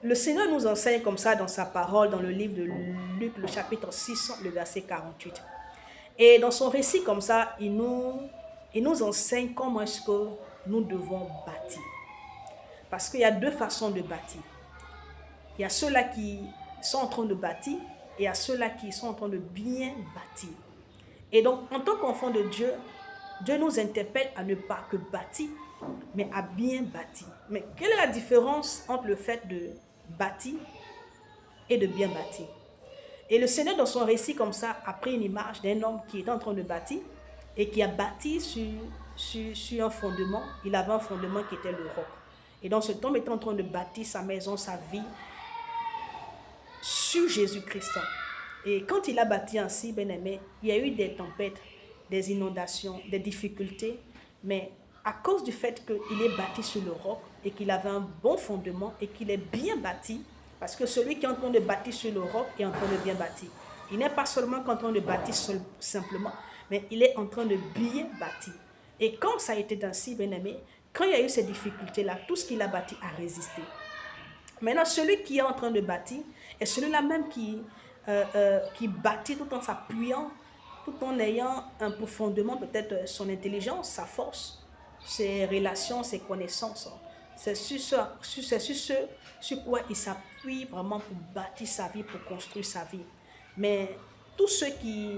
le Seigneur nous enseigne comme ça dans sa parole, dans le livre de Luc, le chapitre 6, le verset 48. Et dans son récit comme ça, il nous enseigne comment est-ce que nous devons bâtir. Parce qu'il y a deux façons de bâtir. Il y a ceux-là qui sont en train de bâtir et il y a ceux-là qui sont en train de bien bâtir. Et donc, en tant qu'enfant de Dieu, Dieu nous interpelle à ne pas que bâtir, mais à bien bâtir. Mais quelle est la différence entre le fait de bâtir et de bien bâtir? Et le Seigneur, dans son récit comme ça, a pris une image d'un homme qui était en train de bâtir et qui a bâti sur un fondement. Il avait un fondement qui était le roc. Et donc cet homme était en train de bâtir sa maison, sa vie sur Jésus-Christ. Et quand il a bâti ainsi, bien-aimé, il y a eu des tempêtes, des inondations, des difficultés, mais à cause du fait qu'il est bâti sur le roc et qu'il avait un bon fondement et qu'il est bien bâti, parce que celui qui est en train de bâtir sur le roc est en train de bien bâtir. Il n'est pas seulement en train de bâtir simplement, mais il est en train de bien bâtir. Et quand ça a été ainsi, bien-aimé, quand il y a eu ces difficultés-là, tout ce qu'il a bâti a résisté. Maintenant, celui qui est en train de bâtir est celui-là même qui bâtit tout en s'appuyant, tout en ayant un profondément peut-être son intelligence, sa force, ses relations, ses connaissances. C'est sur quoi il s'appuie vraiment pour bâtir sa vie, pour construire sa vie. Mais tous ceux qui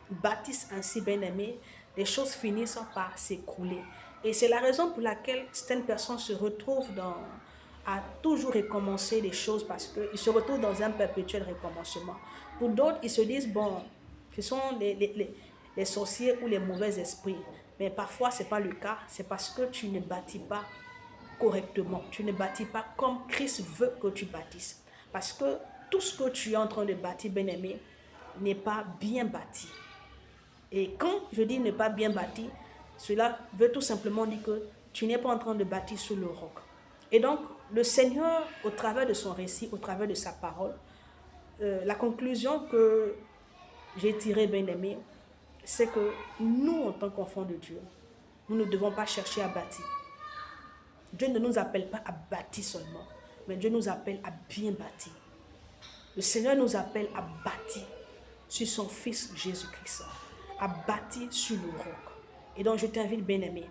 bâtissent ainsi, bien aimés, les choses finissent par s'écrouler. Et c'est la raison pour laquelle certaines personnes se retrouvent à toujours recommencer les choses parce qu'ils se retrouvent dans un perpétuel recommencement. Pour d'autres, ils se disent, bon, ce sont les sorciers ou les mauvais esprits. Mais parfois, ce n'est pas le cas. C'est parce que tu ne bâtis pas correctement. Tu ne bâtis pas comme Christ veut que tu bâtisses. Parce que tout ce que tu es en train de bâtir, bien-aimé, n'est pas bien bâti. Et quand je dis ne pas bien bâti, cela veut tout simplement dire que tu n'es pas en train de bâtir sur le roc. Et donc, le Seigneur, au travers de son récit, au travers de sa parole, la conclusion que j'ai tirée, bien aimé, c'est que nous, en tant qu'enfants de Dieu, nous ne devons pas chercher à bâtir. Dieu ne nous appelle pas à bâtir seulement, mais Dieu nous appelle à bien bâtir. Le Seigneur nous appelle à bâtir sur son Fils Jésus-Christ, à bâtir sur le roc. Et donc, je t'invite, bien aimé,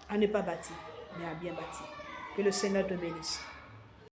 à ne pas bâtir, mais à bien bâtir. Que le Seigneur te bénisse.